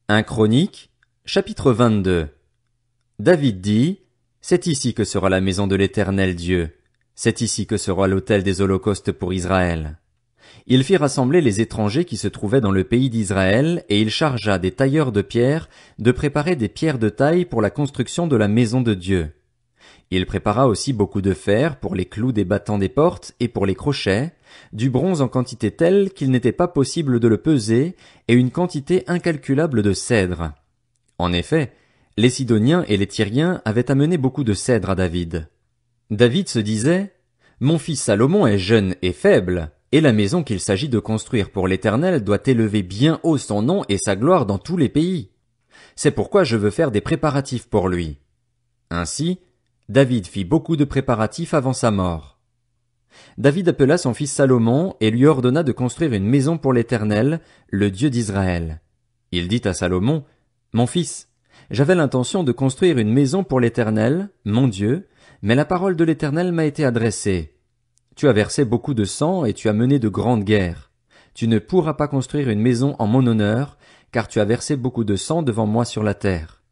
1 Chroniques, chapitre 22. David dit, c'est ici que sera la maison de l'Éternel Dieu. C'est ici que sera l'autel des holocaustes pour Israël. Il fit rassembler les étrangers qui se trouvaient dans le pays d'Israël, et il chargea des tailleurs de pierre de préparer des pierres de taille pour la construction de la maison de Dieu. Il prépara aussi beaucoup de fer pour les clous des battants des portes et pour les crochets, du bronze en quantité telle qu'il n'était pas possible de le peser, et une quantité incalculable de cèdre. En effet, les Sidoniens et les Tyriens avaient amené beaucoup de cèdre à David. David se disait, « Mon fils Salomon est jeune et faible, et la maison qu'il s'agit de construire pour l'Éternel doit élever bien haut son nom et sa gloire dans tous les pays. C'est pourquoi je veux faire des préparatifs pour lui. » Ainsi, David fit beaucoup de préparatifs avant sa mort. David appela son fils Salomon et lui ordonna de construire une maison pour l'Éternel, le Dieu d'Israël. Il dit à Salomon, « Mon fils, j'avais l'intention de construire une maison pour l'Éternel, mon Dieu, mais la parole de l'Éternel m'a été adressée. Tu as versé beaucoup de sang et tu as mené de grandes guerres. Tu ne pourras pas construire une maison en mon honneur, car tu as versé beaucoup de sang devant moi sur la terre.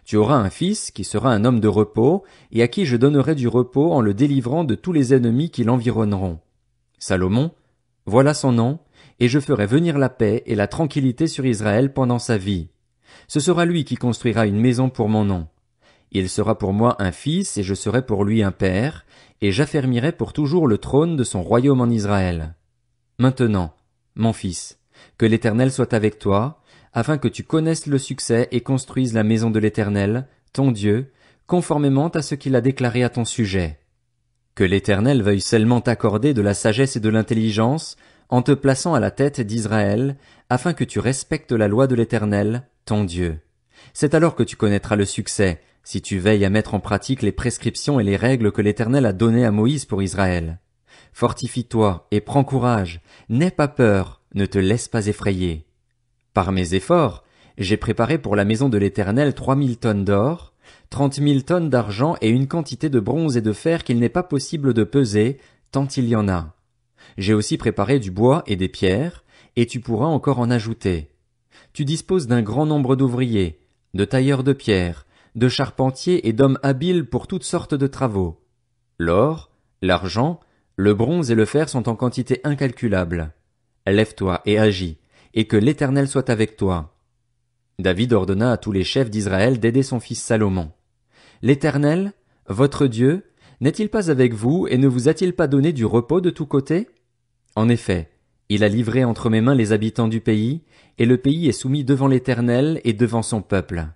Tu auras un fils qui sera un homme de repos, et à qui je donnerai du repos en le délivrant de tous les ennemis qui l'environneront. Salomon, voilà son nom, et je ferai venir la paix et la tranquillité sur Israël pendant sa vie. Ce sera lui qui construira une maison pour mon nom. Il sera pour moi un fils, et je serai pour lui un père, et j'affermirai pour toujours le trône de son royaume en Israël. Maintenant, mon fils, que l'Éternel soit avec toi, afin que tu connaisses le succès et construises la maison de l'Éternel, ton Dieu, conformément à ce qu'il a déclaré à ton sujet. Que l'Éternel veuille seulement t'accorder de la sagesse et de l'intelligence, en te plaçant à la tête d'Israël, afin que tu respectes la loi de l'Éternel, ton Dieu. C'est alors que tu connaîtras le succès, si tu veilles à mettre en pratique les prescriptions et les règles que l'Éternel a données à Moïse pour Israël. Fortifie-toi et prends courage, n'aie pas peur, ne te laisse pas effrayer. Par mes efforts, j'ai préparé pour la maison de l'Éternel 3000 tonnes d'or, 30 000 tonnes d'argent et une quantité de bronze et de fer qu'il n'est pas possible de peser, tant il y en a. J'ai aussi préparé du bois et des pierres, et tu pourras encore en ajouter. Tu disposes d'un grand nombre d'ouvriers, de tailleurs de pierre, de charpentiers et d'hommes habiles pour toutes sortes de travaux. L'or, l'argent, le bronze et le fer sont en quantité incalculable. Lève-toi et agis, et que l'Éternel soit avec toi. David ordonna à tous les chefs d'Israël d'aider son fils Salomon. L'Éternel, votre Dieu, n'est-il pas avec vous et ne vous a-t-il pas donné du repos de tous côtés? En effet, il a livré entre mes mains les habitants du pays, et le pays est soumis devant l'Éternel et devant son peuple.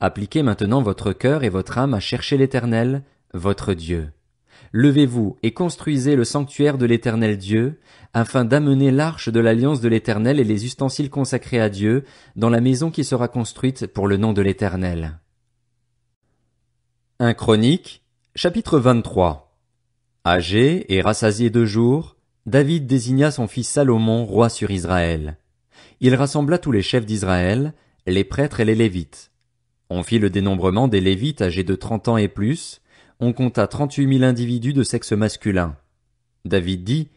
Appliquez maintenant votre cœur et votre âme à chercher l'Éternel, votre Dieu. Levez-vous et construisez le sanctuaire de l'Éternel Dieu, afin d'amener l'arche de l'alliance de l'Éternel et les ustensiles consacrés à Dieu dans la maison qui sera construite pour le nom de l'Éternel. 1 Chroniques, chapitre 23. Âgé et rassasié de jours, David désigna son fils Salomon roi sur Israël. Il rassembla tous les chefs d'Israël, les prêtres et les Lévites. On fit le dénombrement des Lévites âgés de 30 ans et plus. On compta 38 000 individus de sexe masculin. David dit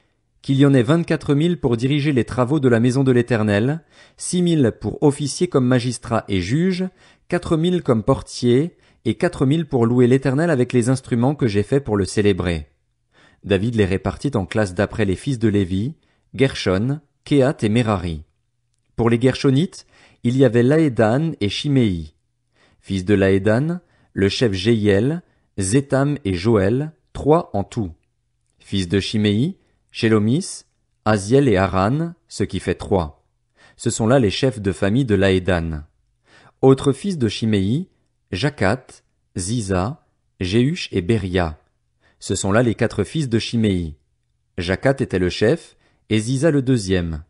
qu'il y en ait 24 000 pour diriger les travaux de la maison de l'Éternel, 6 000 pour officier comme magistrats et juges, 4 000 comme portiers, et 4 000 pour louer l'Éternel avec les instruments que j'ai faits pour le célébrer. David les répartit en classes d'après les fils de Lévi, Gershon, Kehath et Merari. Pour les Gershonites, il y avait Laédan et Shimei. Fils de Laédan, le chef Jéhiel, Zétham et Joël, 3 en tout. Fils de Shimei, Shélomis, Aziel et Haran, ce qui fait 3. Ce sont là les chefs de famille de Laédan. Autres fils de Shimei, Jacath, Ziza, Jéhush et Béria. Ce sont là les 4 fils de Shimei. Jacath était le chef, et Ziza le deuxième.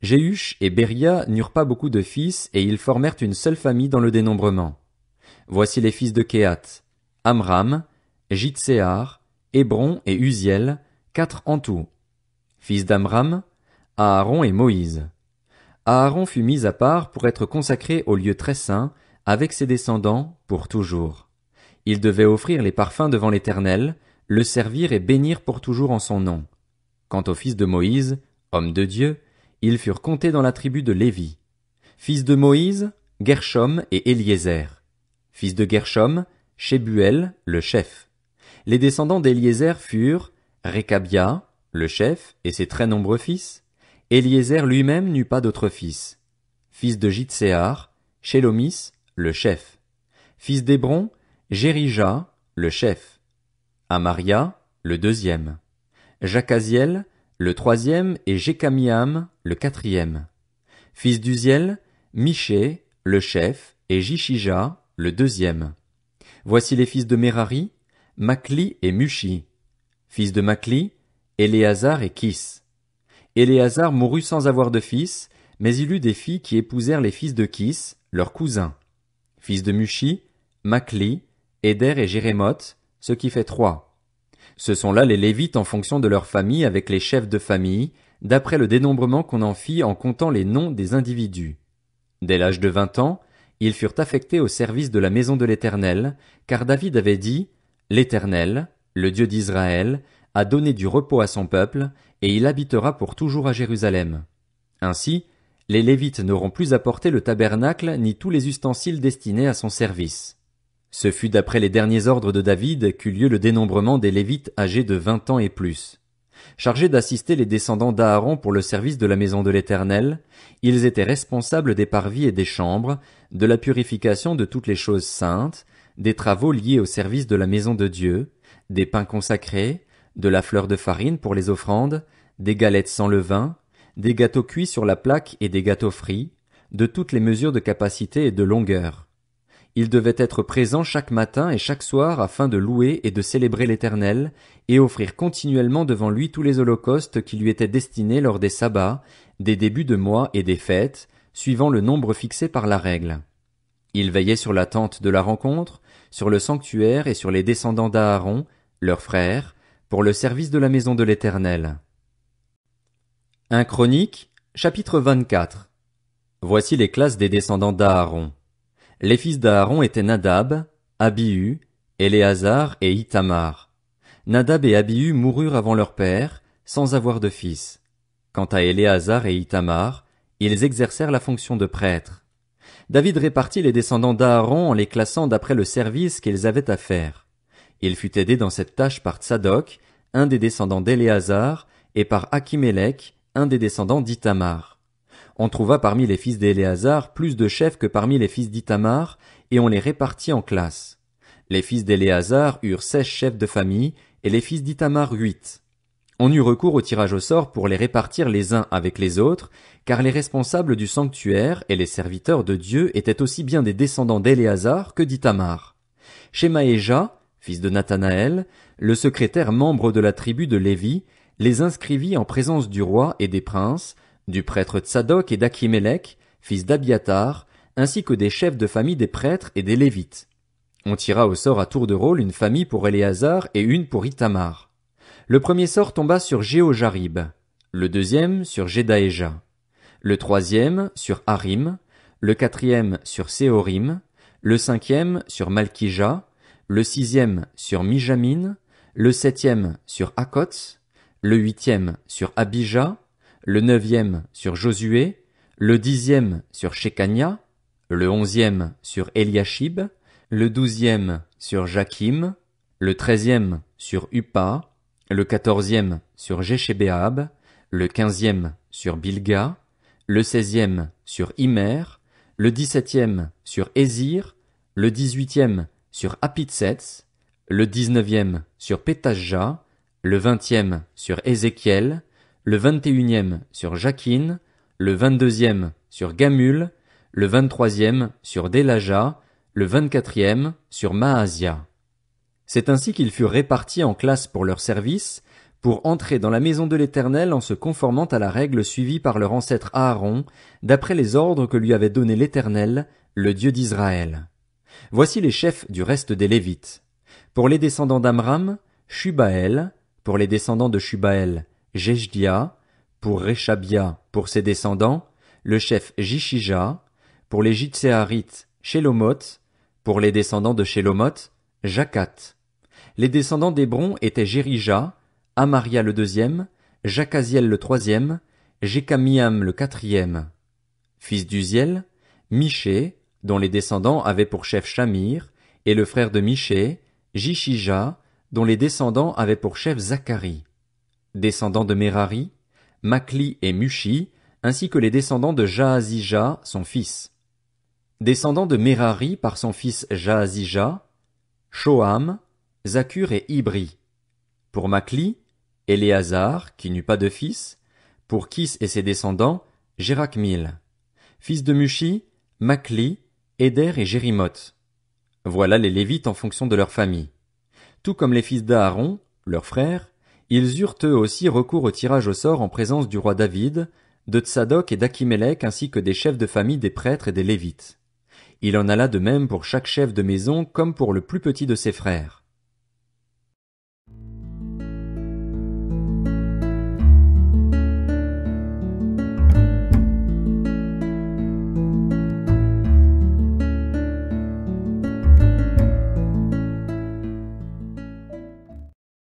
Jéhush et Béria n'eurent pas beaucoup de fils, et ils formèrent une seule famille dans le dénombrement. Voici les fils de Kehath. Amram, Jitséar, Hébron et Uziel, 4 en tout. Fils d'Amram, Aaron et Moïse. Aaron fut mis à part pour être consacré au lieu très saint, avec ses descendants, pour toujours. Il devait offrir les parfums devant l'Éternel, le servir et bénir pour toujours en son nom. Quant aux fils de Moïse, hommes de Dieu, ils furent comptés dans la tribu de Lévi. Fils de Moïse, Gershom et Eliezer. Fils de Gershom, Shebuel, le chef. Les descendants d'Eliezer furent Rekabia, le chef, et ses très nombreux fils. Eliezer lui-même n'eut pas d'autres fils. Fils de Jitséar, Shelomis, le chef. Fils d'Hébron, Jérija, le chef. Amaria, le deuxième. Jacaziel, le troisième, et Jécamiam, le quatrième. Fils d'Uziel, Miché, le chef, et Jishija, le deuxième. Voici les fils de Merari, Makli et Mushi. Fils de Makli, Éléazar et Kis. Éléazar mourut sans avoir de fils, mais il eut des filles qui épousèrent les fils de Kis, leurs cousins. Fils de Mushi, Makli, Éder et Jérémoth, ce qui fait 3. Ce sont là les Lévites en fonction de leur famille avec les chefs de famille, d'après le dénombrement qu'on en fit en comptant les noms des individus. Dès l'âge de 20 ans, ils furent affectés au service de la maison de l'Éternel, car David avait dit, l'Éternel, le Dieu d'Israël, a donné du repos à son peuple, et il habitera pour toujours à Jérusalem. Ainsi, les Lévites n'auront plus à porter le tabernacle ni tous les ustensiles destinés à son service. Ce fut d'après les derniers ordres de David qu'eut lieu le dénombrement des Lévites âgés de 20 ans et plus. Chargés d'assister les descendants d'Aaron pour le service de la maison de l'Éternel, ils étaient responsables des parvis et des chambres, de la purification de toutes les choses saintes, des travaux liés au service de la maison de Dieu, des pains consacrés, de la fleur de farine pour les offrandes, des galettes sans levain, des gâteaux cuits sur la plaque et des gâteaux frits, de toutes les mesures de capacité et de longueur. Ils devaient être présents chaque matin et chaque soir afin de louer et de célébrer l'Éternel, et offrir continuellement devant lui tous les holocaustes qui lui étaient destinés lors des sabbats, des débuts de mois et des fêtes, suivant le nombre fixé par la règle. Ils veillaient sur la tente de la rencontre, sur le sanctuaire et sur les descendants d'Aaron, leurs frères, pour le service de la maison de l'Éternel. 1 Chronique, chapitre 24. Voici les classes des descendants d'Aaron. Les fils d'Aaron étaient Nadab, Abihu, Éléazar et Ithamar. Nadab et Abihu moururent avant leur père, sans avoir de fils. Quant à Éléazar et Ithamar, ils exercèrent la fonction de prêtres. David répartit les descendants d'Aaron en les classant d'après le service qu'ils avaient à faire. Il fut aidé dans cette tâche par Tsadok, un des descendants d'Éléazar, et par Achimélec, un des descendants d'Ithamar. On trouva parmi les fils d'Éléazar plus de chefs que parmi les fils d'Ithamar, et on les répartit en classes. Les fils d'Éléazar eurent 16 chefs de famille, et les fils d'Ithamar 8. On eut recours au tirage au sort pour les répartir les uns avec les autres, car les responsables du sanctuaire et les serviteurs de Dieu étaient aussi bien des descendants d'Éléazar que d'Ithamar. Shemaéja, fils de Nathanaël, le secrétaire membre de la tribu de Lévi, les inscrivit en présence du roi et des princes, du prêtre Tsadok et d'Achimélec, fils d'Abiatar, ainsi que des chefs de famille des prêtres et des Lévites. On tira au sort à tour de rôle une famille pour Éléazar et une pour Ithamar. Le premier sort tomba sur Jéhojarib, le deuxième sur Jedaéja, le troisième sur Harim, le quatrième sur Séhorim, le cinquième sur Malkija, le sixième sur Mijamin, le septième sur Hakots, le huitième sur Abija, le neuvième sur Josué, le 10e sur Shekania, le 11e sur Eliashib, le 12e sur Jakim, le 13e sur Uppa, le 14e sur Jéchébéab, le 15e sur Bilga, le 16e sur Immer, le 17e sur Ézir, le 18e sur Apitsets, le 19e sur Pétajja, le 20e sur Ézéchiel, le 21e sur Jakin, le 22e sur Gamul, le 23e sur Délaja, le 24e sur Maasia. C'est ainsi qu'ils furent répartis en classes pour leur service, pour entrer dans la maison de l'Éternel en se conformant à la règle suivie par leur ancêtre Aaron, d'après les ordres que lui avait donnés l'Éternel, le Dieu d'Israël. Voici les chefs du reste des Lévites. Pour les descendants d'Amram, Shubaël, pour les descendants de Shubaël, Jejdia, pour Réchabia, pour ses descendants, le chef Jishija, pour les Jitséarites, Shelomoth, pour les descendants de Shelomoth, Jakat. Les descendants d'Hébron étaient Jérija, Amaria le deuxième, Jacaziel le troisième, Jécamiam le quatrième. Fils d'Uziel, Miché, dont les descendants avaient pour chef Shamir, et le frère de Miché, Jishija, dont les descendants avaient pour chef Zacharie. Descendants de Merari, Makli et Mushi, ainsi que les descendants de Jaazija, son fils. Descendants de Merari par son fils Jaazija, Shoham, Zakur et Ibri. Pour Makli, Éléazar, qui n'eut pas de fils. Pour Kis et ses descendants, Jérakmil. Fils de Mushi, Makli, Éder et Jérimoth. Voilà les Lévites en fonction de leur famille. Tout comme les fils d'Aaron, leurs frères, ils eurent eux aussi recours au tirage au sort en présence du roi David, de Tsadok et d'Akhimelech ainsi que des chefs de famille des prêtres et des Lévites. Il en alla de même pour chaque chef de maison comme pour le plus petit de ses frères.